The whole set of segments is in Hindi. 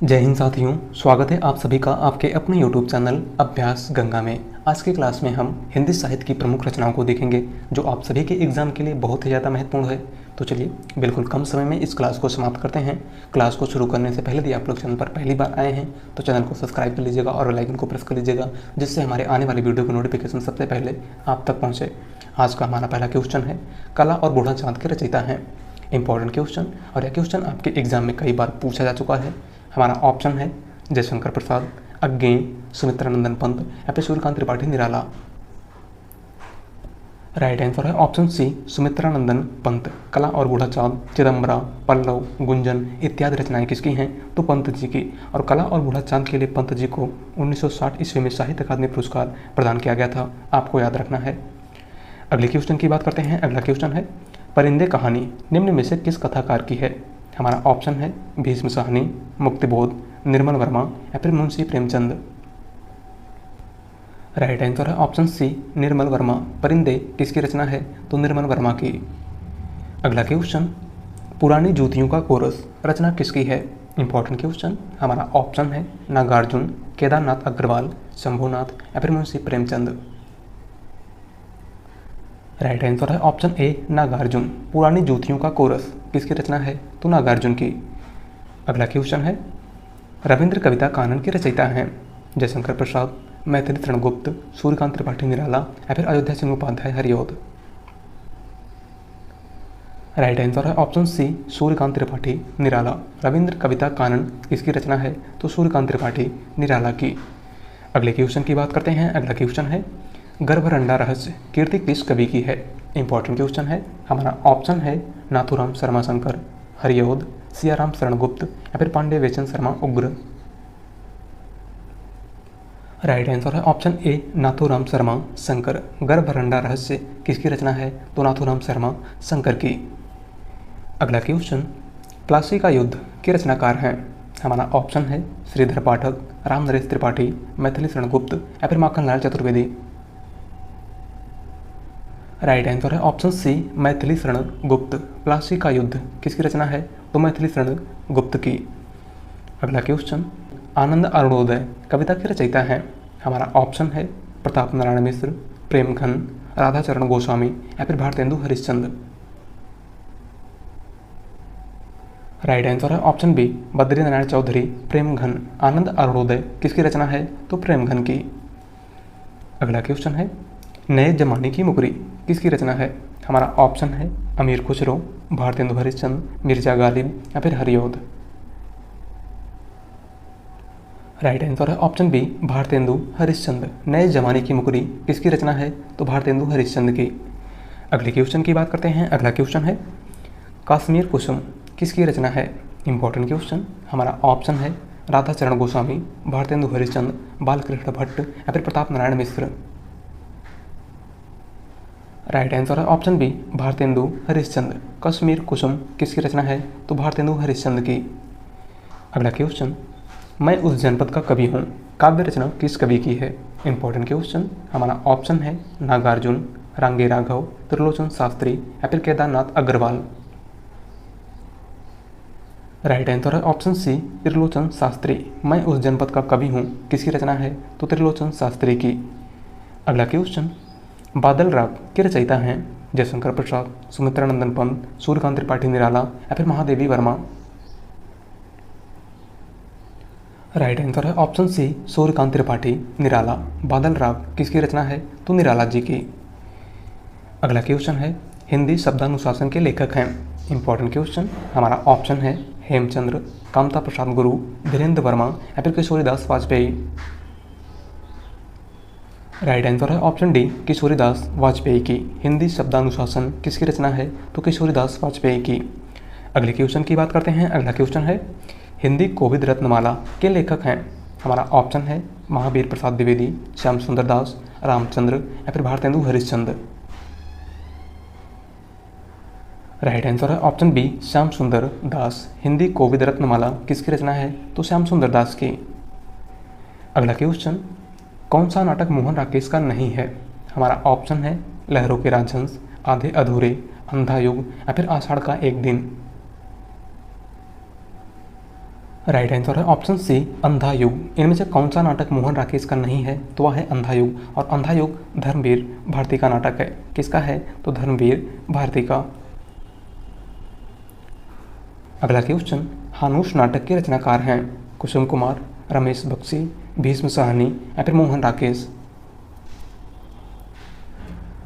जय हिंद साथियों, स्वागत है आप सभी का आपके अपने YouTube चैनल अभ्यास गंगा में। आज की क्लास में हम हिंदी साहित्य की प्रमुख रचनाओं को देखेंगे जो आप सभी के एग्जाम के लिए बहुत ही ज़्यादा महत्वपूर्ण है। तो चलिए बिल्कुल कम समय में इस क्लास को समाप्त करते हैं। क्लास को शुरू करने से पहले यदि आप लोग चैनल पर पहली बार आए हैं तो चैनल को सब्सक्राइब कर लीजिएगा और बेल आइकन को प्रेस कर लीजिएगा, जिससे हमारे आने वाली वीडियो की नोटिफिकेशन सबसे पहले आप तक पहुँचे। आज का हमारा पहला क्वेश्चन है, कला और बूढ़ा चाँद के रचयिता हैं। इंपॉर्टेंट क्वेश्चन, और यह क्वेश्चन आपके एग्जाम में कई बार पूछा जा चुका है। हमारा ऑप्शन है जयशंकर प्रसाद, अज्ञेय, सुमित्रानंदन पंत या फिर सूर्यकांत त्रिपाठी निराला। राइट आंसर है ऑप्शन सी, सुमित्रानंदन पंत। कला और बूढ़ा चाँद, चिदम्बरा, पल्लव, गुंजन इत्यादि रचनाएं किसकी हैं? तो पंत जी की। और कला और बूढ़ा चाँद के लिए पंत जी को 1960 ईस्वी में साहित्य अकादमी पुरस्कार प्रदान किया गया था, आपको याद रखना है। अगले क्वेश्चन की बात करते हैं। अगला क्वेश्चन है, परिंदे कहानी निम्न में से किस कथाकार की है? हमारा ऑप्शन है भीष्म साहनी, मुक्तिबोध, निर्मल वर्मा या फिर मुंशी प्रेमचंद। राइट आंसर है ऑप्शन सी, निर्मल वर्मा। परिंदे किसकी रचना है? तो निर्मल वर्मा की। अगला क्वेश्चन, पुरानी जूतियों का कोरस रचना किसकी है? Important question. हमारा ऑप्शन है नागार्जुन, केदारनाथ अग्रवाल, शंभुनाथ या फिर मुंशी प्रेमचंद। राइट आंसर है ऑप्शन ए, नागार्जुन। पुरानी जूतियों का कोरस किसकी रचना है? तो नागार्जुन की। अगला क्वेश्चन है, रविंद्र कविता कानन के रचयिता हैं? जयशंकर प्रसाद, मैथिली शरणगुप्त, सूर्यकांत त्रिपाठी निराला या फिर अयोध्या सिंह उपाध्याय हरिऔध। राइट आंसर है ऑप्शन सी, सूर्यकांत त्रिपाठी निराला। रविंद्र कविता कानन किसकी रचना है? तो सूर्यकांत त्रिपाठी निराला की। अगले क्वेश्चन की बात करते हैं। अगला क्वेश्चन है, गर्भरंडा रहस्य कीर्ति किस कवि की है? इंपॉर्टेंट क्वेश्चन है। हमारा ऑप्शन है नाथुराम शर्मा शंकर, हरिऔध, सियाराम शरणगुप्त या फिर पांडे वेचन शर्मा उग्र। राइट आंसर है ऑप्शन ए, नाथुराम शर्मा शंकर। गर्भरंडा रहस्य किसकी रचना है? तो नाथुराम शर्मा शंकर की। अगला क्वेश्चन, प्लासी का युद्ध के रचनाकार हैं? हमारा ऑप्शन है श्रीधर पाठक, रामनरेश त्रिपाठी, मैथिली शरणगुप्त या फिर माखनलाल चतुर्वेदी। राइट आंसर है ऑप्शन सी, मैथिली शरणगुप्त। प्लासी का युद्ध किसकी रचना है? तो मैथिली शरणगुप्त की। अगला क्वेश्चन, आनंद अरुणोदय कविता के रचयिता हैं? हमारा ऑप्शन है प्रताप नारायण मिश्र, प्रेमघन, राधाचरण गोस्वामी या फिर भारतेंदु हरिश्चंद्र। राइट आंसर है ऑप्शन बी, बद्रीनारायण चौधरी, प्रेमघन। आनंद अरुणोदय किसकी रचना है? तो प्रेमघन की। अगला क्वेश्चन है, नए जमाने की मुकरी किसकी रचना है? हमारा ऑप्शन है अमीर खुसरो, भारतेंदु हरिश्चंद्र, मिर्जा गालिब या फिर हरिऔध। राइट आंसर है ऑप्शन बी, भारतेंदु हरिश्चंद्र। नए जमाने की मुकरी किसकी रचना है? तो भारतेंदु हरिश्चंद्र की। अगले क्वेश्चन की बात करते हैं। अगला क्वेश्चन है, कश्मीर कुसुम किसकी रचना है? Important question. हमारा ऑप्शन है राधाचरण गोस्वामी, भारतेंदु हरिश्चंद्र, बालकृष्ण भट्ट या फिर प्रताप नारायण मिश्र। राइट आंसर है ऑप्शन बी, भारतेंदु हरिश्चंद्र। कश्मीर कुसुम किसकी रचना है? तो भारतेंदु हरिश्चंद्र की। अगला क्वेश्चन, मैं उस जनपद का कवि हूँ काव्य रचना किस कवि की है? Important question. हमारा ऑप्शन है नागार्जुन, रांगे राघव, त्रिलोचन शास्त्री या फिर केदारनाथ अग्रवाल। राइट आंसर है ऑप्शन सी, त्रिलोचन शास्त्री। मैं उस जनपद का कवि हूँ किसकी रचना है? तो त्रिलोचन शास्त्री की। अगला क्वेश्चन, बादल राग के रचयिता हैं? जयशंकर प्रसाद, सुमित्रानंदन पंत, सूर्यकांत त्रिपाठी निराला या फिर महादेवी वर्मा। राइट आंसर है ऑप्शन सी, सूर्यकांत त्रिपाठी निराला। बादल राग किसकी रचना है? तो निराला जी की। अगला क्वेश्चन है, हिंदी शब्दानुशासन के लेखक हैं? Important question. हमारा ऑप्शन है हेमचंद्र, कामता प्रसाद गुरु, धीरेन्द्र वर्मा या फिर किशोरीदास वाजपेयी। राइट आंसर है ऑप्शन डी, किशोरीदास वाजपेयी की। हिंदी शब्दानुशासन किसकी रचना है? तो किशोरीदास वाजपेयी की। अगले क्वेश्चन की बात करते हैं। अगला क्वेश्चन है, हिंदी कोविद रत्नमाला के लेखक हैं? हमारा ऑप्शन है महावीर प्रसाद द्विवेदी, श्याम सुंदर दास, रामचंद्र या फिर भारतेंदु हरिश्चंद्र। राइट आंसर है ऑप्शन बी, श्याम सुंदर दास। हिंदी कोविद रत्नमाला किसकी रचना है? तो श्याम सुंदर दास की। अगला क्वेश्चन, कौन सा नाटक मोहन राकेश का नहीं है? हमारा ऑप्शन है लहरों के राजहंस, आधे अधूरे, अंधा युग या फिर आषाढ़ का एक दिन। राइट आंसर है ऑप्शन सी अंधा युग। इनमें से कौन सा नाटक मोहन राकेश का नहीं है? तो वह है अंधा युग, और अंधा युग धर्मवीर भारती का नाटक है। किसका है? तो धर्मवीर भारती का। अगला क्वेश्चन, हानुश नाटक के रचनाकार हैं कुसुम कुमार, रमेश बख्शी, भीष्म साहनी या फिर मोहन राकेश?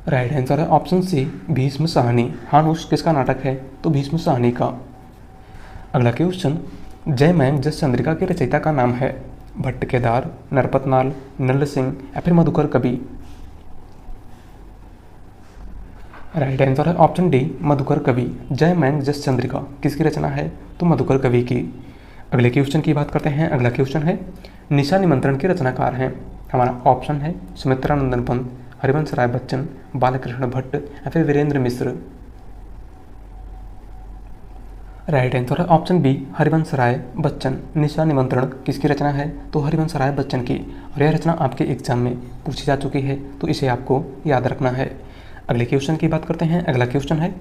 राइट आंसर है ऑप्शन सी भीष्म साहनी। हानुश किसका नाटक है? तो भीष्म साहनी का। अगला क्वेश्चन, जय मैम जस चंद्रिका के रचयिता का नाम है भट्ट केदार, नरपतनाल, नल सिंह या फिर मधुकर कवि? राइट आंसर है ऑप्शन डी मधुकर कवि। जय मैम जस चंद्रिका किसकी रचना है? तो मधुकर कवि की। अगले क्वेश्चन की बात करते हैं। अगला क्वेश्चन है, निशा निमंत्रण के रचनाकार हैं। हमारा ऑप्शन है सुमित्रा नंदन पंत, हरिवंश राय बच्चन, बालकृष्ण भट्ट या फिर वीरेंद्र मिश्र? राइट आंसर है ऑप्शन बी हरिवंश राय बच्चन। निशा निमंत्रण किसकी रचना है? तो हरिवंश राय बच्चन की। और यह रचना आपके एग्जाम में पूछी जा चुकी है, तो इसे आपको याद रखना है। अगले क्वेश्चन की बात करते हैं। अगला क्वेश्चन है,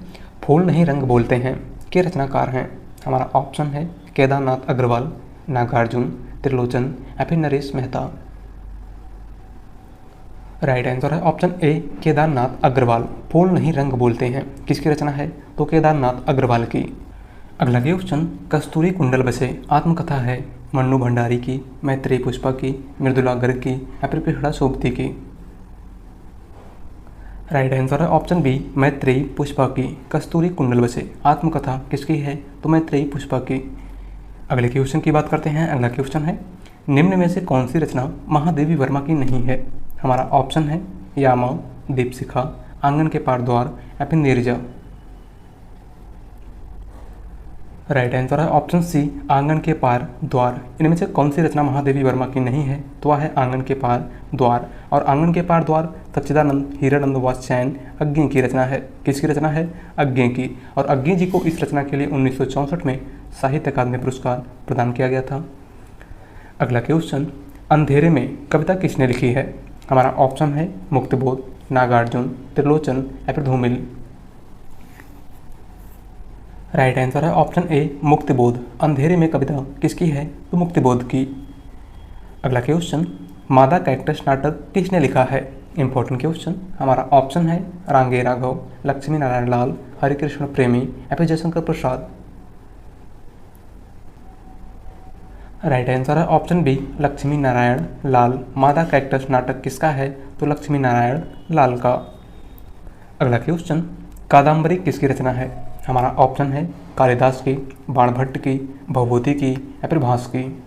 फूल नहीं रंग बोलते हैं के रचनाकार हैं। हमारा ऑप्शन है केदारनाथ अग्रवाल, नागार्जुन, त्रिलोचन या फिर नरेश मेहता? राइट आंसर है ऑप्शन ए केदारनाथ अग्रवाल। फूल नहीं रंग बोलते हैं किसकी रचना है? तो केदारनाथ अग्रवाल की। अगला क्वेश्चन, कस्तूरी कुंडल बसे आत्मकथा है मन्नू भंडारी की, मैत्रेयी पुष्पा की, मृदुला गर्ग की या फिर पिहड़ा सोबती की? राइट आंसर है ऑप्शन बी मैत्रेयी पुष्पा की। कस्तूरी कुंडल बसे आत्मकथा किसकी है? तो मैत्रेयी पुष्पा की। अगले क्वेश्चन की बात करते हैं। अगला क्वेश्चन है, निम्न में से कौन सी रचना महादेवी वर्मा की नहीं है? हमारा ऑप्शन है यामा, दीपशिखा, आंगन के पार द्वार या फिर नीरजा? राइट आंसर है ऑप्शन सी आंगन के पार द्वार। इनमें से कौन सी रचना महादेवी वर्मा की नहीं है? तो वह है आंगन के पार द्वार। और आंगन के पार द्वार सच्चिदानंद हीरानंद वात्स्यायन अज्ञे की रचना है। किसकी रचना है? अज्ञे की। और अज्ञे जी को इस रचना के लिए 1964 में साहित्य अकादमी पुरस्कार प्रदान किया गया था। अगला क्वेश्चन, अंधेरे में कविता किसने लिखी है? हमारा ऑप्शन है मुक्तिबोध, नागार्जुन, त्रिलोचन या फिर धूमिल? राइट आंसर है ऑप्शन ए मुक्तिबोध। अंधेरे में कविता किसकी है? तो मुक्तिबोध की। अगला क्वेश्चन, मादा कैक्टस नाटक किसने लिखा है? Important question. हमारा ऑप्शन है रांगे राघव, लक्ष्मी नारायण लाल, हरिकृष्ण प्रेमी या फिर जयशंकर प्रसाद? राइट आंसर है ऑप्शन बी लक्ष्मी नारायण लाल। मादा कैक्टस नाटक किसका है? तो लक्ष्मी नारायण लाल का। अगला क्वेश्चन, कादम्बरी किसकी रचना है? हमारा ऑप्शन है कालिदास की, बाणभट्ट की, भवभूति की या फिर भास की?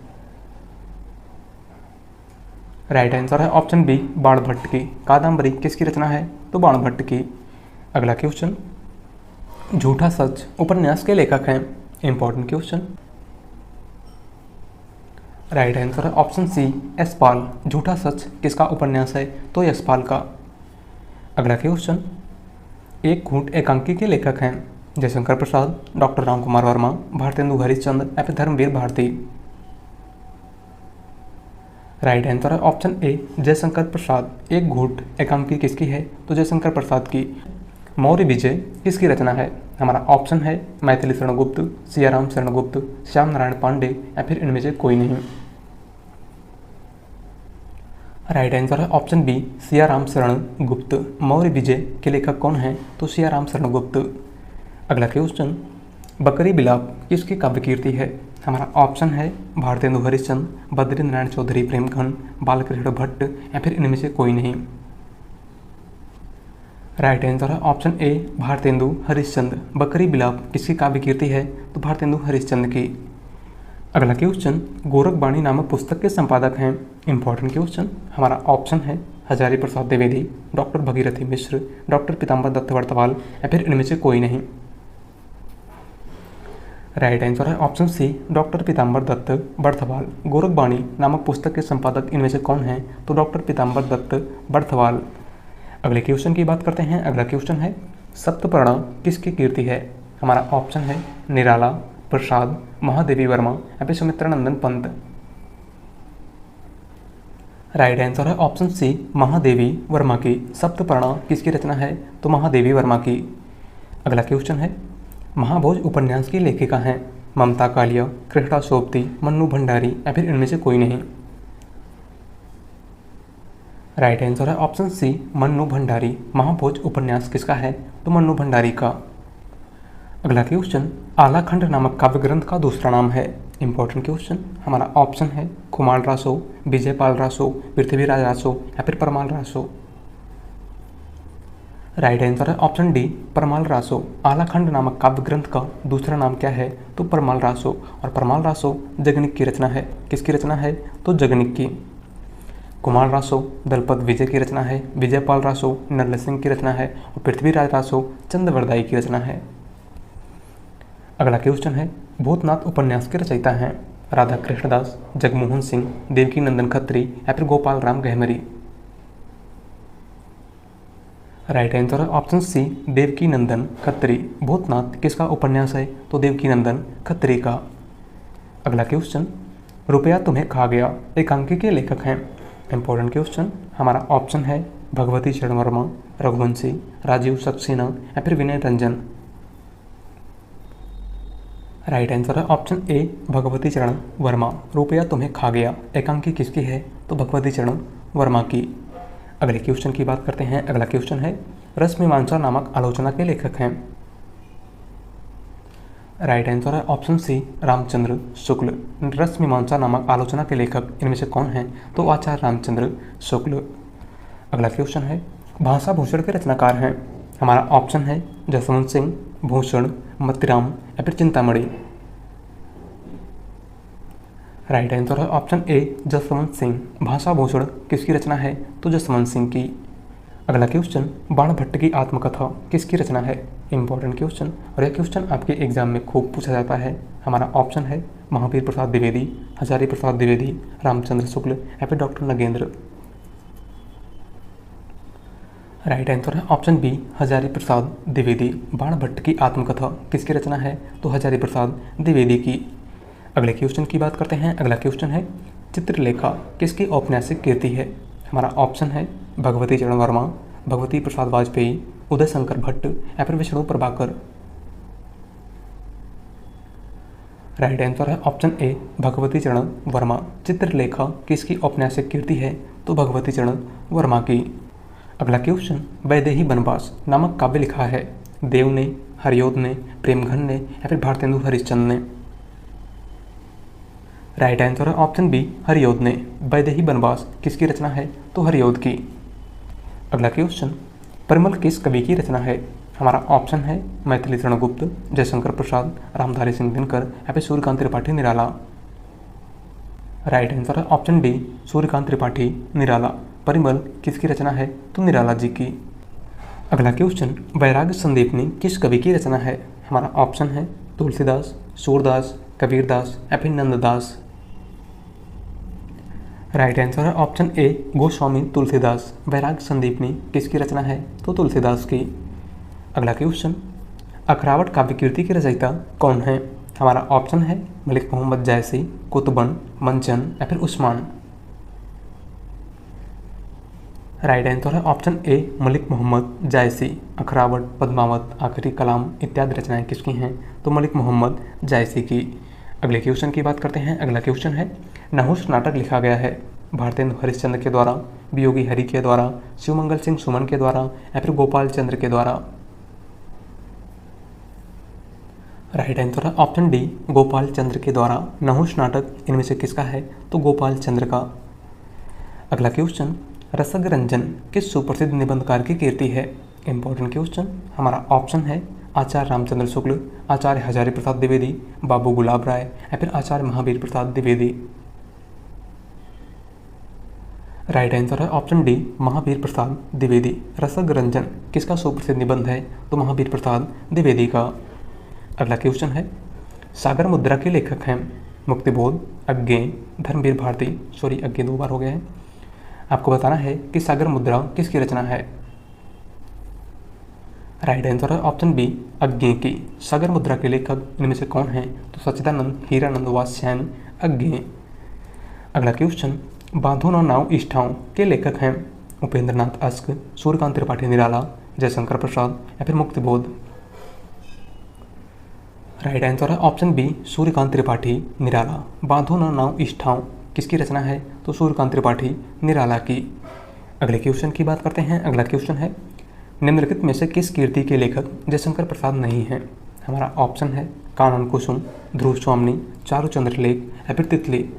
राइट आंसर है ऑप्शन बी बाणभट्ट की। कादम्बरी किसकी रचना है? तो बाणभट्ट की। अगला क्वेश्चन, झूठा सच उपन्यास के लेखक हैं। Important question. राइट आंसर है ऑप्शन सी यशपाल। झूठा सच किसका उपन्यास है? तो यशपाल का। अगला क्वेश्चन, एक घूंट एकांकी के लेखक हैं। जयशंकर प्रसाद, डॉक्टर राम कुमार वर्मा, भारतेंदु हरिश्चंद्र या फिर धर्मवीर भारती? राइट आंसर है ऑप्शन ए जयशंकर प्रसाद। एक घूंट एकांकी किसकी है? तो जयशंकर प्रसाद की। मौर्य विजय किसकी रचना है? हमारा ऑप्शन है मैथिली शरण गुप्त, सियाराम शरण गुप्त, श्याम नारायण पांडे या फिर इनमें से कोई नहीं? राइट आंसर है ऑप्शन बी सियाराम शरण गुप्त। मौर्य विजय के लेखक कौन हैं? तो सियाराम शरण गुप्त। अगला क्वेश्चन, बकरी बिलाप किसकी काव्य कीर्ति है? हमारा ऑप्शन है भारतेंदु हरिश्चंद्र, बद्री नारायण चौधरी प्रेमखंड, बालकृष्ण भट्ट या फिर इनमें से कोई नहीं? राइट आंसर है ऑप्शन ए भारतेंदु हरिश्चंद्र। बकरी बिलाप किसकी काव्य कीर्ति है? तो भारतेंदु हरिश्चंद्र की। अगला क्वेश्चन, गोरखबाणी नामक पुस्तक के संपादक हैं। Important question. हमारा ऑप्शन है हजारी प्रसाद द्विवेदी, डॉक्टर भगीरथी मिश्र, डॉक्टर पीताम्बर दत्त बर्तवाल या फिर इनमें से कोई नहीं? राइट आंसर है ऑप्शन सी डॉक्टर पीताम्बर दत्त बर्थवाल। गोरखबाणी नामक पुस्तक के संपादक इनमें से कौन हैं? तो डॉक्टर पीताम्बर दत्त बर्थवाल। अगले क्वेश्चन की बात करते हैं। अगला क्वेश्चन है, सप्तपर्णा किसकी कीर्ति है? हमारा ऑप्शन है निराला, प्रसाद, महादेवी वर्मा या फिर सुमित्रा नंदन पंत? राइट आंसर है ऑप्शन सी महादेवी वर्मा की। सप्तपर्णा किसकी रचना है? तो महादेवी वर्मा की। अगला क्वेश्चन है, महाभोज उपन्यास की लेखिका हैं। ममता कालिया, कृष्णा सोबती, मन्नू भंडारी या फिर इनमें से कोई नहीं। राइट आंसर है ऑप्शन सी, मन्नू भंडारी। महाभोज उपन्यास किसका है? तो मन्नू भंडारी का। अगला क्वेश्चन, आलाखंड नामक काव्य ग्रंथ का दूसरा नाम है। Important question. हमारा ऑप्शन है कुमार रासो, विजयपाल रासो, पृथ्वीराज रासो या फिर परमाल रासो। राइट आंसर है ऑप्शन डी, परमाल रासो। आलाखंड नामक काव्य ग्रंथ का दूसरा नाम क्या है? तो परमाल रासो। और परमाल रासो जगनिक की रचना है। किसकी रचना है? तो जगनिक की। कुमार रासो दलपत विजय की रचना है। विजयपाल रासो नरल सिंह की रचना है। और पृथ्वीराज रासो चंद्रवरदाई की रचना है। अगला क्वेश्चन है, भूतनाथ उपन्यास के रचयिता हैं राधा कृष्णदास, जगमोहन सिंह, देवकी नंदन खत्री या फिर गोपाल राम गहमरी। राइट आंसर है ऑप्शन सी, देवकी नंदन खत्री। भूतनाथ किसका उपन्यास है? तो देवकी नंदन खत्री का। अगला क्वेश्चन, रुपया तुम्हें खा गया एकांकी के लेखक हैं। Important question. हमारा ऑप्शन है भगवती चरण वर्मा, रघुवंशी, राजीव सक्सेना या फिर विनय रंजन। राइट आंसर है ऑप्शन ए, भगवती चरण वर्मा। रुपया तुम्हें खा गया एकांकी किसकी है? तो भगवती चरण वर्मा की। अगले क्वेश्चन की बात करते हैं। अगला क्वेश्चन है, रसमीमांसा नामक आलोचना के लेखक हैं। राइट आंसर है ऑप्शन सी, रामचंद्र शुक्ल। रसमीमांसा नामक आलोचना के लेखक इनमें से कौन हैं? तो आचार्य रामचंद्र शुक्ल। अगला क्वेश्चन है, भाषा भूषण के रचनाकार हैं। हमारा ऑप्शन है जसवंत सिंह, भूषण, मतिराम या फिर चिंतामणि। राइट आंसर है ऑप्शन ए, जसवंत सिंह। भाषा भूषण किसकी रचना है? तो जसवंत सिंह की। अगला क्वेश्चन, बाणभट्ट की आत्मकथा किसकी रचना है? इंपॉर्टेंट क्वेश्चन, और यह क्वेश्चन आपके एग्जाम में खूब पूछा जाता है। हमारा ऑप्शन है महावीर प्रसाद द्विवेदी, हजारी प्रसाद द्विवेदी, रामचंद्र शुक्ल या फिर डॉक्टर नगेंद्र। राइट आंसर है ऑप्शन बी, हजारी प्रसाद द्विवेदी। बाणभट्ट की आत्मकथा किसकी रचना है? तो हजारी प्रसाद द्विवेदी की। अगले क्वेश्चन की बात करते हैं। अगला क्वेश्चन है, चित्रलेखा किसकी औपन्यासिक कृति है? हमारा ऑप्शन है भगवती चरण वर्मा, भगवती प्रसाद वाजपेयी, उदय शंकर भट्ट या फिर विष्णु प्रभाकर। राइट आंसर है ऑप्शन ए, भगवती चरण वर्मा। चित्रलेखा किसकी औपन्यासिक कृति है? तो भगवती चरण वर्मा की। अगला क्वेश्चन, वैदेही वनवास नामक काव्य लिखा है। देव ने, हरियोध ने, प्रेमघन ने या फिर भारतेंदु हरिश्चंद्र ने। राइट आंसर है ऑप्शन बी, हरियोध ने। वैदेही वनवास किसकी रचना है? तो हरियोध की। अगला क्वेश्चन, परिमल किस कवि की रचना है? हमारा ऑप्शन है मैथिली तृणगुप्त, जयशंकर प्रसाद, रामधारी सिंह दिनकर या फिर सूर्यकांत त्रिपाठी निराला। राइट आंसर है ऑप्शन डी, सूर्यकांत त्रिपाठी निराला। परिमल किसकी रचना है? तो निराला जी की। अगला क्वेश्चन, वैराग्य संदीपनी किस कवि की रचना है? हमारा ऑप्शन है तुलसीदास, सूरदास, कबीरदास या फिर नंददास। राइट आंसर है ऑप्शन ए, गोस्वामी तुलसीदास। वैराग्य संदीपनी किसकी रचना है? तो तुलसीदास की। अगला क्वेश्चन, अखरावट काव्यकीर्ति के रचयिता कौन है? हमारा ऑप्शन है मलिक मोहम्मद जायसी, कुतुबन, मंचन या फिर उस्मान। राइट आंसर है ऑप्शन ए, मलिक मोहम्मद जायसी। अखरावट, पद्मावत, आखिरी कलाम इत्यादि रचनाएं किसकी हैं? तो मलिक मोहम्मद जायसी की। अगले क्वेश्चन की बात करते हैं। अगला क्वेश्चन है, नहुष नाटक लिखा गया है भारतेंदु हरिश्चंद्र के द्वारा, वियोगी हरि के द्वारा, शिवमंगल सिंह सुमन के द्वारा या फिर गोपाल चंद्र के द्वारा। राइट आंसर है ऑप्शन डी, गोपाल चंद्र के द्वारा। नहुष नाटक इनमें से किसका है? तो गोपाल चंद्र का। अगला क्वेश्चन, रसग रंजन किस सुप्रसिद्ध निबंधकार की कीर्ति है? Important question. हमारा ऑप्शन है आचार्य रामचंद्र शुक्ल, आचार्य हजारी प्रसाद द्विवेदी, बाबू गुलाब राय या फिर आचार्य महावीर प्रसाद द्विवेदी। राइट आंसर है ऑप्शन डी, महावीर प्रसाद द्विवेदी। रसग रंजन किसका सुप्रसिद्ध निबंध है? तो महावीर प्रसाद द्विवेदी का। अगला क्वेश्चन है, सागर मुद्रा के लेखक हैं मुक्तिबोध, अज्ञेय, धर्मवीर भारती। सॉरी, अज्ञेय 2 बार हो गया है। आपको बताना है कि सागर मुद्रा किसकी रचना है। राइट आंसर है ऑप्शन बी, अज्ञेय की। सागर मुद्रा के लेखक इनमें से कौन हैं? तो सच्चिदानंद, हीरानंद, वात्स्यायन, अज्ञेय। अगला क्वेश्चन, बांधो न नाव इष्ठाओं के लेखक हैं उपेंद्रनाथ अस्क, सूर्यकांत त्रिपाठी निराला, जयशंकर प्रसाद या फिर मुक्तिबोध। राइट आंसर है ऑप्शन बी सूर्यकांत त्रिपाठी निराला। बांधो ना नाव इस ठाव किसकी रचना है? तो सूर्यकांत त्रिपाठी निराला की। अगले क्वेश्चन की बात करते हैं। अगला क्वेश्चन है निम्नलिखित में से किस कीर्ति के लेखक जयशंकर प्रसाद नहीं है? हमारा ऑप्शन है कानन कुसुम, ध्रुव स्वामिनी, चारुचंद्र लेख या फिर तितली।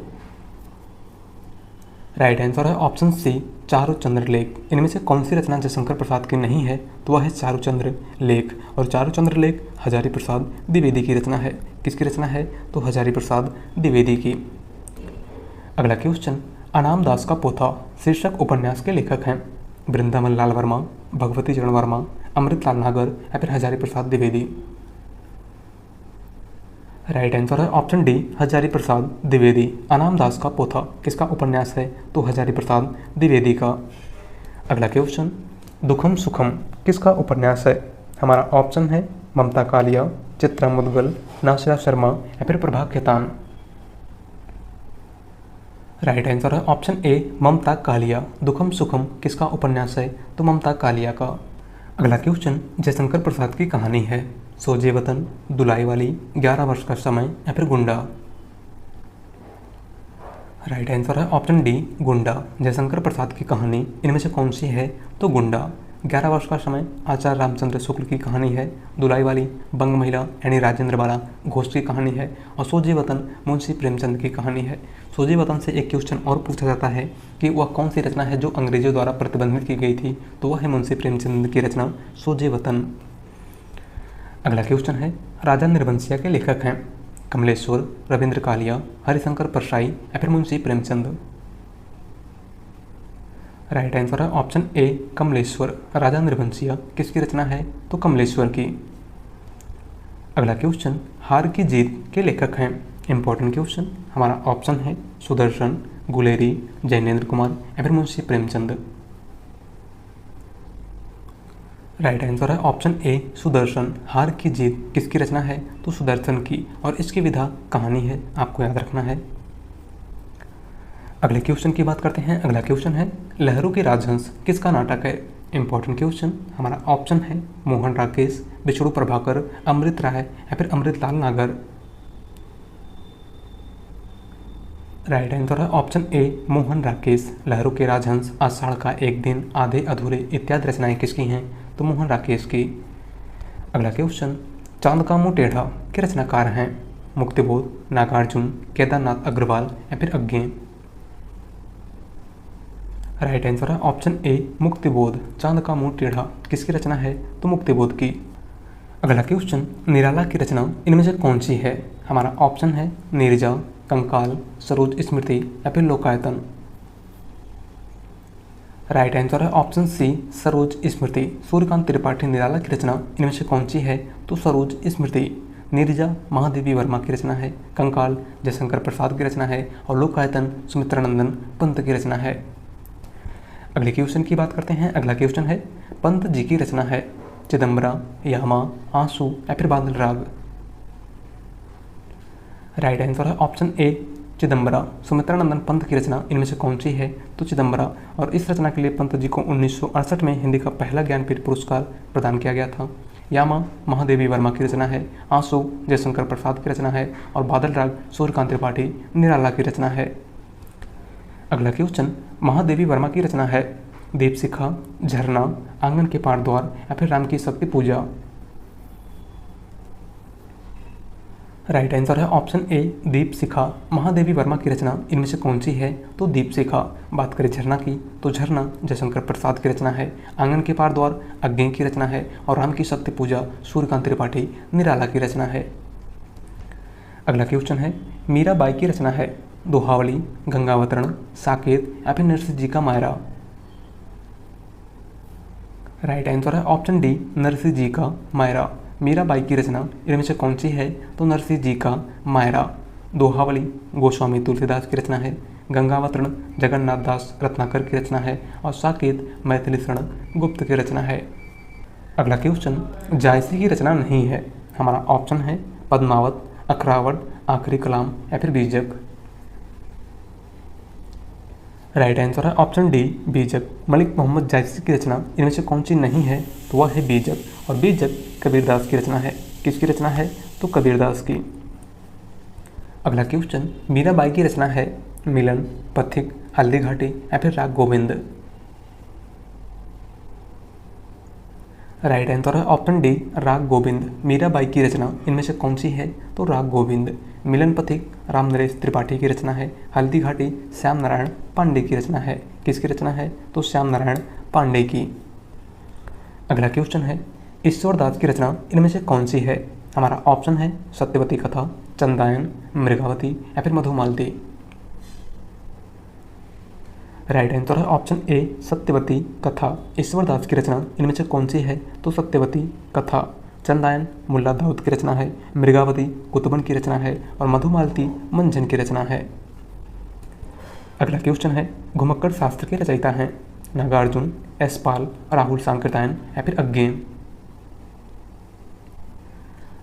राइट आंसर है ऑप्शन सी चारुचंद्र लेख। इनमें से कौन सी रचना जयशंकर प्रसाद की नहीं है? तो वह है चारुचंद्र लेख। और चारुचंद्र लेख हजारी प्रसाद द्विवेदी की रचना है। किसकी रचना है? तो हजारी प्रसाद द्विवेदी की। अगला क्वेश्चन अनाम दास का पोथा शीर्षक उपन्यास के लेखक हैं? वृंदावन लाल वर्मा, भगवती चरण वर्मा, अमृतलाल नागर या फिर हजारी प्रसाद द्विवेदी। राइट आंसर है ऑप्शन डी हजारी प्रसाद द्विवेदी। अनाम दास का पोथा किसका उपन्यास है? तो हजारी प्रसाद द्विवेदी का। अगला क्वेश्चन दुखम सुखम किसका उपन्यास है? हमारा ऑप्शन है ममता कालिया, चित्रा मुदगल, नासिरा शर्मा या फिर प्रभा खेतान। राइट आंसर है ऑप्शन ए ममता कालिया। दुखम सुखम किसका उपन्यास है? तो ममता कालिया का। अगला क्वेश्चन जयशंकर प्रसाद की कहानी है? सोजे वतन, दुलाई वाली, 11 वर्ष का समय या फिर गुंडा। राइट आंसर है ऑप्शन डी गुंडा। जयशंकर प्रसाद की कहानी इनमें से कौन सी है? तो गुंडा। 11 वर्ष का समय आचार्य रामचंद्र शुक्ल की कहानी है। दुलाई वाली बंग महिला यानी राजेंद्र बाला घोष की कहानी है। और सोजे वतन मुंशी प्रेमचंद की कहानी है। सोजे वतन से एक क्वेश्चन और पूछा जाता है कि वह कौन सी रचना है जो अंग्रेजों द्वारा प्रतिबंधित की गई थी? तो वह है मुंशी प्रेमचंद की रचना सोजे वतन। अगला क्वेश्चन है राजा निर्वंशिया के लेखक हैं? कमलेश्वर, रविंद्र कालिया, हरिशंकर परसाई या फिर मुंशी प्रेमचंद। राइट आंसर है ऑप्शन ए कमलेश्वर। राजा निर्वंशिया किसकी रचना है? तो कमलेश्वर की। अगला क्वेश्चन हार की जीत के लेखक हैं? Important question. हमारा ऑप्शन है सुदर्शन, गुलेरी, जैनेन्द्र कुमार या फिर मुंशी प्रेमचंद। राइट आंसर है ऑप्शन ए सुदर्शन। हार की जीत किसकी रचना है? तो सुदर्शन की। और इसकी विधा कहानी है, आपको याद रखना है। अगले क्वेश्चन की बात करते हैं। अगला क्वेश्चन है लहरों के राजहंस किसका नाटक है? Important question. हमारा ऑप्शन है मोहन राकेश, बिछड़ू प्रभाकर, अमृत राय या फिर अमृतलाल नागर। राइट आंसर है ऑप्शन ए मोहन राकेश। लहरों के राजहंस, आषाढ़ का एक दिन, आधे अधूरे इत्यादि रचनाएं किसकी हैं? तो मोहन राकेश की। अगला क्वेश्चन चांद का मुंह टेढ़ा के रचनाकार हैं? मुक्तिबोध, नागार्जुन, केदारनाथ अग्रवाल या फिर अज्ञे। राइट आंसर है ऑप्शन ए मुक्तिबोध। चांद का मुंह टेढ़ा किसकी रचना है? तो मुक्तिबोध की। अगला क्वेश्चन निराला की रचना इनमें से कौन सी है? हमारा ऑप्शन है नीरजा, कंकाल, सरोज स्मृति या फिर लोकायतन। राइट आंसर है ऑप्शन सी सरोज स्मृति। सूर्यकांत त्रिपाठी निराला की रचना इनमें से कौन सी है? तो सरोज स्मृति। नीरजा महादेवी वर्मा की रचना है। कंकाल जयशंकर प्रसाद की रचना है। और लोकायतन सुमित्रानंदन पंत की रचना है। अगले क्वेश्चन की बात करते हैं। अगला क्वेश्चन है पंत जी की रचना है? चिदम्बरा, यामा, आंसू या फिर बादल राग। राइट आंसर है ऑप्शन ए चिदम्बरा। सुमित्रानंदन पंत की रचना इनमें से कौन सी है? तो चिदम्बरा। और इस रचना के लिए पंत जी को 1968 में हिंदी का पहला ज्ञानपीठ पुरस्कार प्रदान किया गया था। यामा महादेवी वर्मा की रचना है। आंसू जयशंकर प्रसाद की रचना है। और बादल राग सूर्यकांत त्रिपाठी निराला की रचना है। अगला क्वेश्चन महादेवी वर्मा की रचना है? दीपशिखा, झरना, आंगन के पार द्वार या फिर राम की शक्ति पूजा। राइट आंसर है ऑप्शन ए दीपशिखा। महादेवी वर्मा की रचना इनमें से कौन सी है? तो दीपशिखा। बात करें झरना की तो झरना जयशंकर प्रसाद की रचना है। आंगन के पार द्वार अज्ञे की रचना है। और राम की शक्ति पूजा सूर्यकांत त्रिपाठी निराला की रचना है। अगला क्वेश्चन है मीराबाई की रचना है? दोहावली, गंगावतरण, साकेत या फिर नरसिंह जी का मायरा। राइट आंसर है ऑप्शन डी नरसिंह जी का मायरा। मीराबाई की रचना इनमें से कौन सी है? तो नरसिंह जी का मायरा। दोहावली गोस्वामी तुलसीदास की रचना है। गंगावतरण जगन्नाथ दास रत्नाकर की रचना है। और साकेत मैथिली शरण गुप्त की रचना है। अगला क्वेश्चन जायसी की रचना नहीं है? हमारा ऑप्शन है पद्मावत, अखरावट, आखिरी कलाम या फिर बीजक। राइट आंसर है ऑप्शन डी बीजक। मलिक मोहम्मद जायसी की रचना इनमें से कौन सी नहीं है? तो वह है बीजक। और बीजक कबीरदास की रचना है। किसकी रचना है? तो कबीरदास की। अगला क्वेश्चन, मीराबाई की रचना है मिलन, पथिक, हल्दी घाटी या फिर राग गोविंद? राइट आंसर है ऑप्शन डी, राग गोविंद। मीराबाई की रचना इनमें से कौन सी है? तो राग गोविंद। मिलन पथिक रामनरेश त्रिपाठी की रचना है। हल्दी घाटी श्याम नारायण पांडे की रचना है। किसकी रचना है? तो श्याम नारायण पांडे की। अगला क्वेश्चन है, ईश्वरदास की रचना इनमें से कौन सी है? हमारा ऑप्शन है सत्यवती कथा, चंदायन, मृगावती या फिर मधुमालती। राइट आंसर है ऑप्शन ए, सत्यवती कथा। ईश्वरदास की रचना इनमें से कौन सी है? तो सत्यवती कथा। चंदायन मुल्ला दाऊद की रचना है, मृगावती कुतुबन की रचना है और मधुमालती मंझन की रचना है। अगला क्वेश्चन है, घुमक्कड़ शास्त्र के रचयिता हैं नागार्जुन, यशपाल, राहुल सांकृत्यायन या फिर अज्ञेय?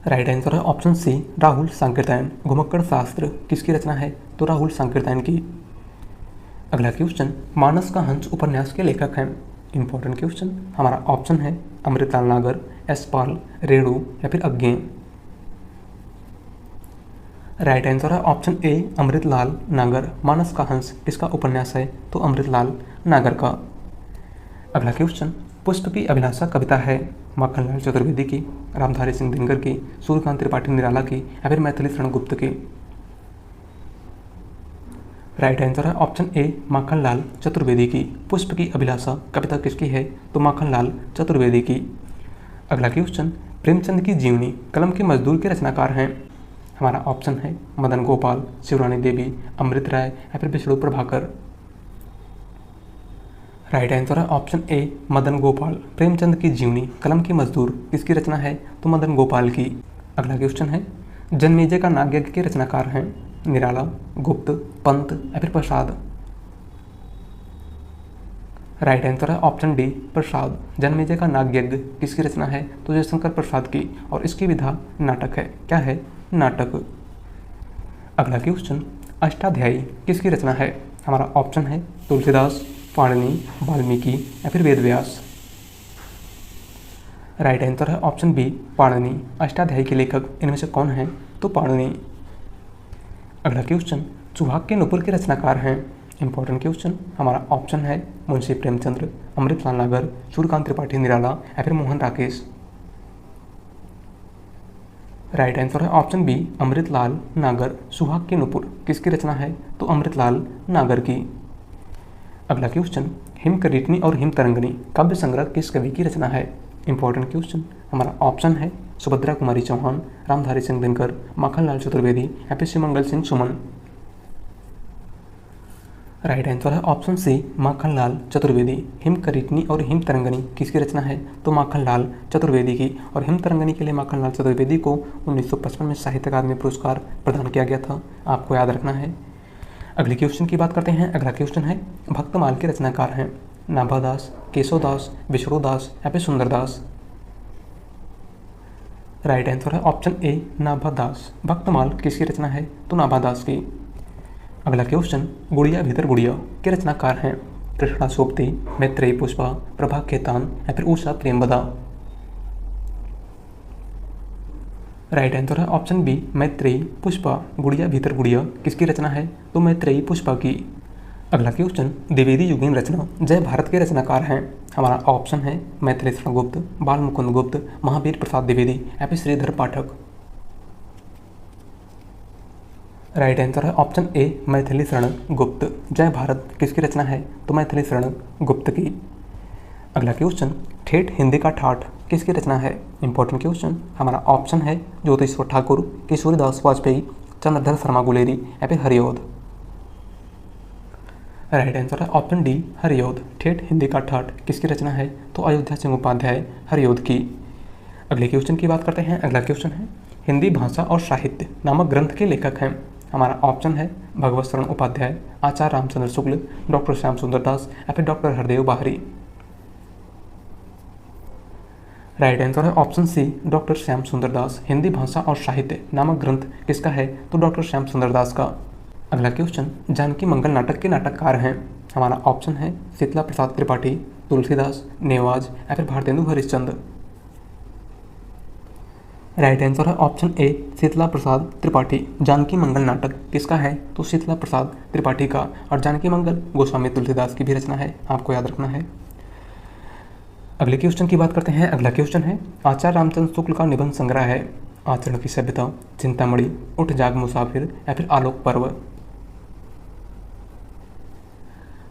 राइट आंसर है ऑप्शन सी, राहुल सांकृत्यायन। घुमक्कड़ शास्त्र किसकी रचना है? तो राहुल सांकृत्यायन की। अगला क्वेश्चन, मानस का हंस उपन्यास के लेखक हैं? Important question. हमारा ऑप्शन है अमृतलाल नागर, यशपाल, रेणु या फिर अज्ञेय? राइट आंसर है ऑप्शन ए, अमृतलाल नागर। मानस का हंस किसका उपन्यास है? तो अमृतलाल नागर का। अगला क्वेश्चन, पुष्प की अभिलाषा कविता है माखनलाल चतुर्वेदी की, रामधारी सिंह दिनकर की, सूर्यकांत त्रिपाठी निराला की या फिर मैथिली शरण गुप्त की? राइट आंसर है ऑप्शन ए, माखनलाल चतुर्वेदी की। पुष्प की अभिलाषा कविता किसकी है? तो माखनलाल चतुर्वेदी की। अगला क्वेश्चन, प्रेमचंद की जीवनी कलम के मजदूर के रचनाकार हैं? हमारा ऑप्शन है मदन गोपाल, शिवरानी देवी, अमृत राय या फिर विष्णु प्रभाकर? राइट आंसर है ऑप्शन ए, मदन गोपाल। प्रेमचंद की जीवनी कलम की मजदूर किसकी रचना है? तो मदन गोपाल की। अगला क्वेश्चन है, जन्मेजय का नागयज्ञ के रचनाकार हैं निराला, गुप्त, पंत या फिर प्रसाद? राइट आंसर है ऑप्शन डी, प्रसाद। जन्मेजय का नागयज्ञ किसकी रचना है? तो जयशंकर प्रसाद की और इसकी विधा नाटक है। क्या है? नाटक। अगला क्वेश्चन, अष्टाध्यायी किसकी रचना है? हमारा ऑप्शन है तुलसीदास, पाणिनि, वाल्मीकि या फिर वेदव्यास? राइट आंसर है ऑप्शन बी, पाणिनि। अष्टाध्यायी के लेखक इनमें से कौन है? तो पाणिनि। अगला क्वेश्चन, सुहाग के नुपुर के रचनाकार हैं? Important question. हमारा ऑप्शन है मुंशी प्रेमचंद्र, अमृतलाल नागर, सूर्यकांत त्रिपाठी निराला या फिर मोहन राकेश? राइट आंसर है ऑप्शन बी, अमृतलाल नागर। सुहाग के नुपुर किसकी रचना है? तो अमृतलाल नागर की। अगला क्वेश्चन, हिमकरीटनी और हिमतरंगिणी काव्य संग्रह किस कवि की रचना है? Important question. हमारा ऑप्शन है सुभद्रा कुमारी चौहान, रामधारी सिंह दिनकर, माखनलाल चतुर्वेदी या फिर शिवमंगल सिंह सुमन? राइट आंसर है ऑप्शन सी, माखनलाल चतुर्वेदी। हिमकरीटनी और हिमतरंगिणी किसकी रचना है? तो माखनलाल चतुर्वेदी की। और हिमतरंगिणी के लिए माखनलाल चतुर्वेदी को 1955 में साहित्य अकादमी पुरस्कार प्रदान किया गया था, आपको याद रखना है। अगले क्वेश्चन की बात करते हैं। अगला क्वेश्चन है, भक्तमाल के रचनाकार हैं नाभादास, केशवदास, विष्णुदास या फिर सुंदरदास? राइट आंसर है ऑप्शन ए, नाभादास। भक्तमाल किसकी रचना है? तो नाभादास की। अगला क्वेश्चन, गुड़िया भीतर गुड़िया के रचनाकार हैं कृष्णा सोपती, मैत्रेयी पुष्पा, प्रभा खेतान या फिर उषा प्रेमवदा? राइट आंसर है ऑप्शन बी, मैत्रेयी पुष्पा। गुड़िया भीतर गुड़िया किसकी रचना है? तो मैत्रेयी पुष्पा की। अगला क्वेश्चन, द्विवेदी युगीन रचना जय भारत के रचनाकार हैं? हमारा ऑप्शन है मैथिली शरण गुप्त, बाल मुकुंद गुप्त, महावीर प्रसाद द्विवेदी या फिर श्रीधर पाठक? राइट आंसर है ऑप्शन ए, मैथिली शरण गुप्त। जय भारत किसकी रचना है? तो मैथिली शरण गुप्त की। अगला क्वेश्चन, ठेठ हिंदी का ठाठ किसकी रचना है? Important question. हमारा ऑप्शन है ज्योतिश्वर ठाकुर, किशोरीदास वाजपेयी, चंद्रधर शर्मा गुलेरी या फिर हरिओद? राइट आंसर है ऑप्शन डी, हरिओद। ठेठ हिंदी का ठाठ किसकी रचना है? तो अयोध्या सिंह उपाध्याय, हरिओद की। अगले क्वेश्चन की बात करते हैं। अगला क्वेश्चन है, हिंदी भाषा और साहित्य नामक ग्रंथ के लेखक हैं? हमारा ऑप्शन है भगवत शरण उपाध्याय, आचार्य रामचंद्र शुक्ल, डॉक्टर श्याम सुंदर दास या फिर डॉक्टर हरदेव बाहरी? राइट आंसर है ऑप्शन सी, डॉक्टर श्याम सुंदर दास। हिंदी भाषा और साहित्य नामक ग्रंथ किसका है? तो डॉक्टर श्याम सुंदर दास का। अगला क्वेश्चन, जानकी मंगल नाटक के नाटककार हैं? हमारा ऑप्शन है शीतला प्रसाद त्रिपाठी, तुलसीदास, नेवाज या फिर भारतेंदु हरिश्चंद्र? राइट आंसर है ऑप्शन ए शीतला प्रसाद त्रिपाठी। जानकी मंगल नाटक किसका है? तो शीतला प्रसाद त्रिपाठी का। और जानकी मंगल गोस्वामी तुलसीदास की भी रचना है, आपको याद रखना है। अगले क्वेश्चन की बात करते हैं। अगला क्वेश्चन है आचार्य रामचंद्र शुक्ल का निबंध संग्रह है आचरण की सभ्यता, चिंतामणि, उठ जाग मुसाफिर या फिर आलोक पर्व।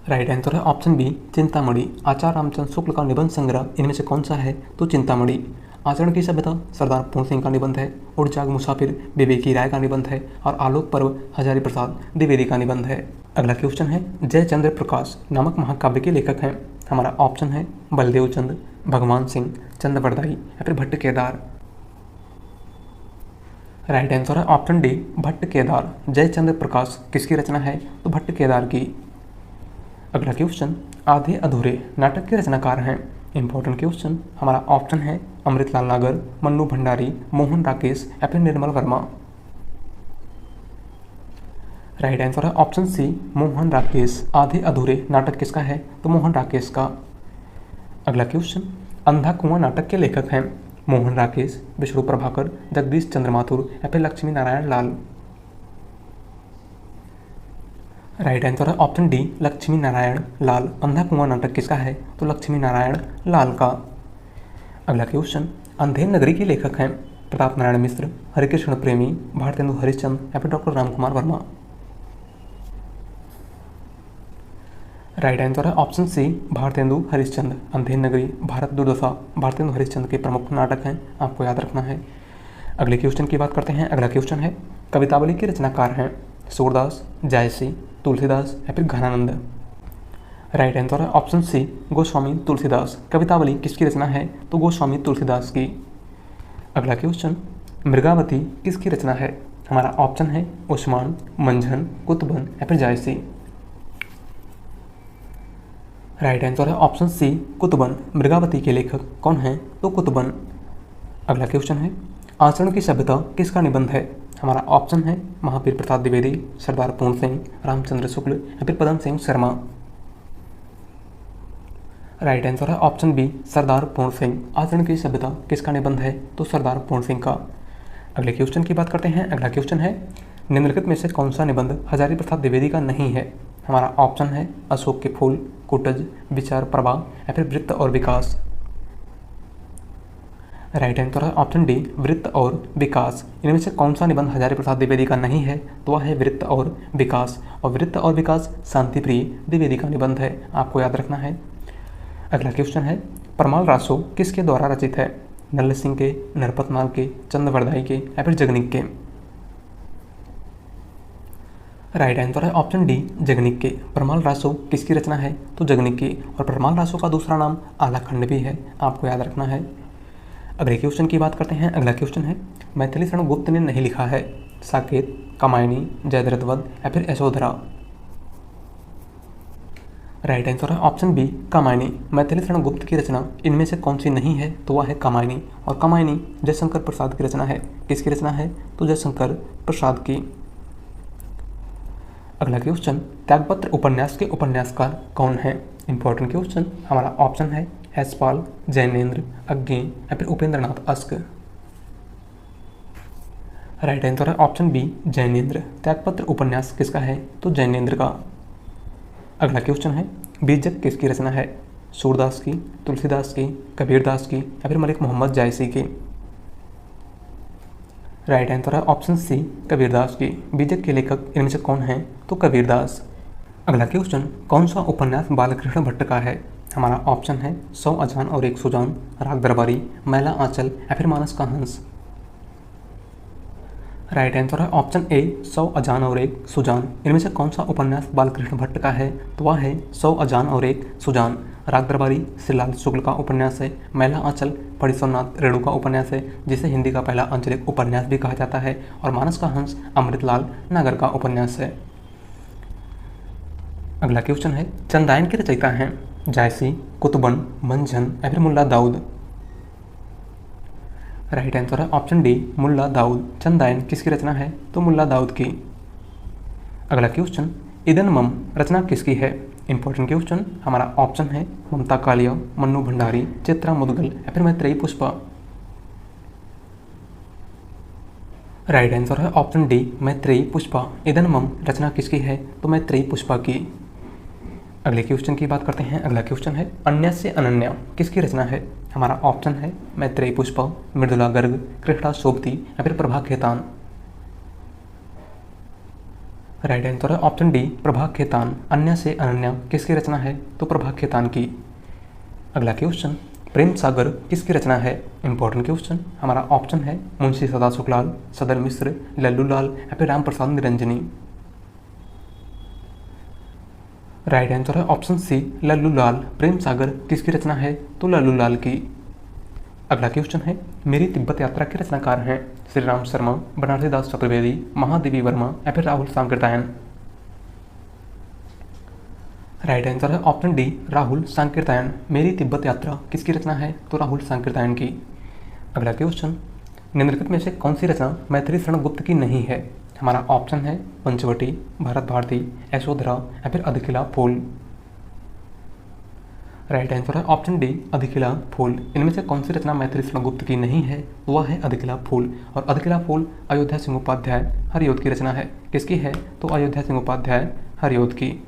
राइट आंसर है ऑप्शन बी चिंतामणि। आचार्य रामचंद्र शुक्ल का निबंध संग्रह इनमें से कौन सा है? तो चिंतामणि। आचरण की सभ्यता सरदार पूर्ण सिंह का निबंध है। उड़ जाग मुसाफिर विवेकी राय का निबंध है। और आलोक पर्व हजारी प्रसाद द्विवेदी का निबंध है। अगला क्वेश्चन है जयचंद्र प्रकाश नामक महाकाव्य के लेखक हैं। हमारा ऑप्शन है बलदेव चंद, भगवान सिंह, चंद्रवरदाई या फिर भट्ट केदार। राइट आंसर है ऑप्शन डी भट्ट केदार। जयचंद्र प्रकाश किसकी रचना है? तो भट्ट केदार की। अगला क्वेश्चन आधे अधूरे नाटक के रचनाकार हैं। Important question. हमारा ऑप्शन है अमृतलाल नागर, मन्नू भंडारी, मोहन राकेश या फिर निर्मल वर्मा। राइट आंसर है ऑप्शन सी मोहन राकेश। आधे अधूरे नाटक किसका है? तो मोहन राकेश का। अगला क्वेश्चन अंधा कुआं नाटक के लेखक हैं। मोहन राकेश, विष्णु प्रभाकर, जगदीश चंद्र माथुर या फिर लक्ष्मी नारायण लाल। राइट आंसर है ऑप्शन डी लक्ष्मी नारायण लाल। अंधा कुआं नाटक किसका है? तो लक्ष्मी नारायण लाल का। अगला क्वेश्चन अंधेर नगरी के लेखक हैं। प्रताप नारायण मिश्र, हरिकृष्ण प्रेमी, भारतेंदु हरिश्चंद्र या फिर doctor Ramkumar Verma. Right answer है ऑप्शन सी भारतेंदु हरिश्चंद्र। अंधेर नगरी, भारत दुर्दशा, भारतेंदु हरिश्चंद्र के प्रमुख नाटक हैं, आपको याद रखना है। अगले क्वेश्चन की बात करते हैं। अगला क्वेश्चन है कवितावली के रचनाकार हैं। सूरदास, जायसी, तुलसीदास या फिर घनानंद। राइट आंसर है ऑप्शन सी गोस्वामी तुलसीदास। कवितावली किसकी रचना है? तो गोस्वामी तुलसीदास की। अगला क्वेश्चन मृगावती किसकी रचना है? हमारा ऑप्शन है उस्मान, मंझन, कुतुबन या फिर जायसी। राइट आंसर है ऑप्शन सी कुतुबन। मृगावती के लेखक कौन हैं? तो कुतुबन। अगला क्वेश्चन है आचरण की सभ्यता किसका निबंध है? हमारा ऑप्शन है महावीर प्रसाद द्विवेदी, सरदार पूर्ण सिंह, रामचंद्र शुक्ल या फिर पदम सिंह शर्मा। राइट आंसर है ऑप्शन बी सरदार पूर्ण सिंह। आचरण की सभ्यता किसका निबंध है? तो सरदार पूर्ण सिंह का। अगले क्वेश्चन की बात करते हैं। अगला क्वेश्चन है निम्नलिखित में से कौन सा निबंध हजारी प्रसाद द्विवेदी का नहीं है? हमारा ऑप्शन है अशोक के फूल, कुटज, विचार प्रवाह या फिर वृत्त और विकास। राइट आंसर है ऑप्शन डी वृत्त और विकास। इनमें से कौन सा निबंध हजारी प्रसाद द्विवेदी का नहीं है? तो वह है वृत्त और विकास। और वृत्त और विकास शांति प्रिय द्विवेदी का निबंध है, आपको याद रखना है। अगला क्वेश्चन है परमाल रासो किसके द्वारा रचित है? नल्ल सिंह के, नरपतमाल के, चंद्रवरदाई के या फिर जगनिक के। राइट आंसर है ऑप्शन डी जगनिक के। परमाल रासो किसकी रचना है? तो जगनिक की। और परमाल रासो का दूसरा नाम आलाखंड भी है, आपको याद रखना है। अगले क्वेश्चन की बात करते हैं। अगला क्वेश्चन है मैथिली शरण गुप्त ने नहीं लिखा है। साकेत, कामायनी, जयद्रथवध या फिर यशोधरा। राइट आंसर है ऑप्शन बी कामायनी। मैथिली शरण गुप्त की रचना इनमें से कौन सी नहीं है? तो वह है कामायनी। और कामायनी जयशंकर प्रसाद की रचना है। किसकी रचना है? तो जयशंकर प्रसाद की। अगला क्वेश्चन त्यागपत्र उपन्यास के उपन्यासकार कौन है? Important question. हमारा ऑप्शन है यशपाल, जैनेन्द्र, अज्ञे या फिर उपेंद्रनाथ अस्क। राइट आंसर है ऑप्शन बी जैनेन्द्र। त्यागपत्र उपन्यास किसका है? तो जैनेन्द्र का। अगला क्वेश्चन है बीजक किसकी रचना है? सूरदास की, तुलसीदास की, कबीरदास की या फिर मलिक मोहम्मद जायसी की। राइट आंसर है ऑप्शन सी कबीरदास की। बीजक के लेखक इनमें से कौन हैं? तो कबीरदास। अगला क्वेश्चन कौन सा उपन्यास बालकृष्ण भट्ट का है? हमारा ऑप्शन है 100 अजान और 1 सुजान, राग दरबारी, मैला आंचल या फिर मानस का हंस। राइट आंसर है ऑप्शन ए 100 अजान और 1 सुजान। इनमें से कौन सा उपन्यास बालकृष्ण भट्ट का है? तो वह है 100 अजान और 1 सुजान। राग दरबारी श्रीलाल शुक्ल का उपन्यास है। मैला आंचल फणीश्वरनाथ रेणु का उपन्यास है, जिसे हिंदी का पहला आंचलिक उपन्यास भी कहा जाता है। और मानस का हंस अमृतलाल नागर का उपन्यास है। अगला क्वेश्चन है चंदायन के रचयिता हैं जायसी, कुतुबन, मंझन या फिर मुल्ला दाऊद। राइट आंसर है ऑप्शन डी मुल्ला दाऊद। चंदायन किसकी रचना है? तो मुल्ला दाऊद की। अगला क्वेश्चन इदन मम रचना किसकी है? Important question. हमारा ऑप्शन है ममता कालिया, मन्नू भंडारी, चित्रा मुदगल या फिर मैत्रेयी पुष्पा। राइट आंसर है ऑप्शन डी मैत्रेयी पुष्पा। इदन्मम रचना किसकी है? तो मैत्रेयी पुष्पा की। अगले क्वेश्चन की बात करते हैं। अगला क्वेश्चन है अन्य से अनन्या किसकी रचना है? हमारा ऑप्शन है मैत्रेयी पुष्पा, मृदुला गर्ग, कृष्णा सोबती या फिर प्रभा खेतान। राइट आंसर है ऑप्शन डी प्रभा खेतान। अन्य से अनन्या किसकी रचना है? तो प्रभा खेतान की। अगला क्वेश्चन प्रेम सागर किसकी रचना है? Important question. हमारा ऑप्शन है मुंशी सदा सुखलाल, सदर मिश्र, लल्लू लाल या फिर राम प्रसाद निरंजनी। राइट आंसर है ऑप्शन सी लल्लू लाल। प्रेम सागर किसकी रचना है? तो लल्लू लाल की। अगला क्वेश्चन है मेरी तिब्बत यात्रा के रचनाकार हैं श्री राम शर्मा, बनारसी दास चतुर्वेदी, महादेवी वर्मा या फिर राहुल सांकृत्यायन। राइट आंसर है ऑप्शन डी राहुल सांकृत्यायन। मेरी तिब्बत यात्रा किसकी रचना है? तो राहुल सांकृत्यायन की। अगला क्वेश्चन निम्नलिखित में से कौन सी रचना मैथिली शरण गुप्त की नहीं है? हमारा ऑप्शन है पंचवटी, भारत भारती, यशोधरा या फिर अधिकिला फूल। राइट आंसर है ऑप्शन डी अधिकिला फूल। इनमें से कौन सी रचना मैथिली शरण गुप्त की नहीं है? वह है अधिकिला फूल। और अधिकिला फूल अयोध्या सिंह उपाध्याय हरियोध की रचना है। किसकी है? तो अयोध्या सिंह उपाध्याय हरियोध की।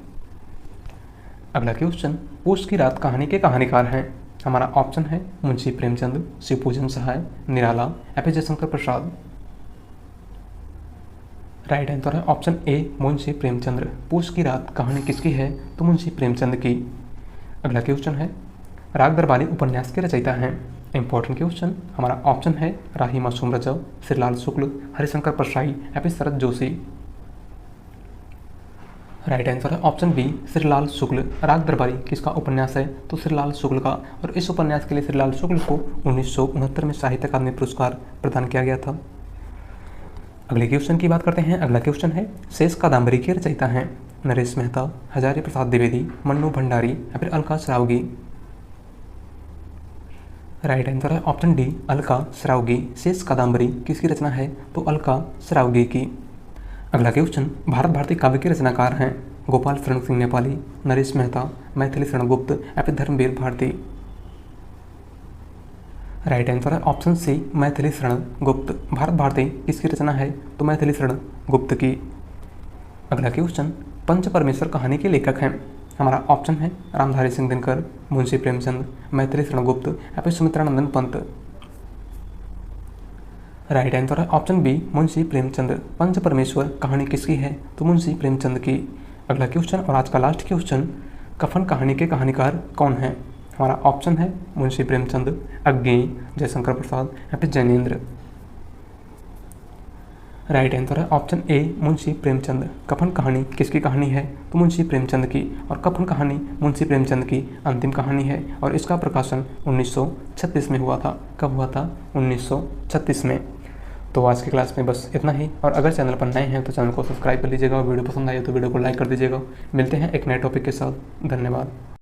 अगला क्वेश्चन पूस की रात कहानी के कहानीकार हैं? हमारा ऑप्शन है मुंशी प्रेमचंद, शिवपूजन सहाय, निराला या फिर जयशंकर प्रसाद। राइट आंसर है ऑप्शन ए मुंशी प्रेमचंद्र। पूस की रात कहानी किसकी है? तो मुंशी प्रेमचंद की। अगला क्वेश्चन है राग दरबारी उपन्यास के रचयिता हैं? Important question. हमारा ऑप्शन है राही मासूम रजौ, श्रीलाल शुक्ल, हरिशंकर परसाई या फिर शरद जोशी। राइट आंसर है ऑप्शन बी श्रीलाल शुक्ल। राग दरबारी किसका उपन्यास है? तो श्रीलाल शुक्ल का। और इस उपन्यास के लिए श्रीलाल शुक्ल को 1969 में साहित्य अकादमी पुरस्कार प्रदान किया गया था। अगले क्वेश्चन की बात करते हैं। अगला क्वेश्चन है शेष कादम्बरी के रचयिता हैं? नरेश मेहता, हजारी प्रसाद द्विवेदी, मन्नू भंडारी या फिर अलका श्रावगी। राइट आंसर है ऑप्शन डी अलका श्रावगी। शेष कादम्बरी किसकी रचना है? तो अलका श्रावगी की। अगला क्वेश्चन भारत भारती काव्य के रचनाकार हैं? गोपाल शरण सिंह नेपाली, नरेश मेहता, मैथिली शरण गुप्त या फिर धर्मवीर भारती। राइट आंसर है ऑप्शन सी मैथिली शरण गुप्त। भारत भारती किसकी रचना है? तो मैथिली शरण गुप्त की। अगला क्वेश्चन पंच परमेश्वर कहानी के लेखक हैं? हमारा ऑप्शन है रामधारी सिंह दिनकर, मुंशी प्रेमचंद, मैथिली शरण गुप्त या फिर सुमित्रानंदन पंत। राइट आंसर है ऑप्शन बी मुंशी प्रेमचंद। पंच परमेश्वर कहानी किसकी है? तो मुंशी प्रेमचंद की। अगला क्वेश्चन और आज का लास्ट क्वेश्चन कफन कहानी के कहानीकार कौन है? हमारा ऑप्शन है मुंशी प्रेमचंद, अज्ञेय, जयशंकर प्रसाद या फिर जैनेन्द्र। राइट आंसर है ऑप्शन ए मुंशी प्रेमचंद। कफन कहानी किसकी कहानी है? तो मुंशी प्रेमचंद की। और कफन कहानी मुंशी प्रेमचंद की अंतिम कहानी है और इसका प्रकाशन 1936 में हुआ था। कब हुआ था? 1936 में। तो आज की क्लास में बस इतना ही। और अगर चैनल पर नए हैं तो चैनल को सब्सक्राइब कर लीजिएगा और वीडियो पसंद आए तो वीडियो को लाइक कर दीजिएगा। मिलते हैं एक नए टॉपिक के साथ। धन्यवाद।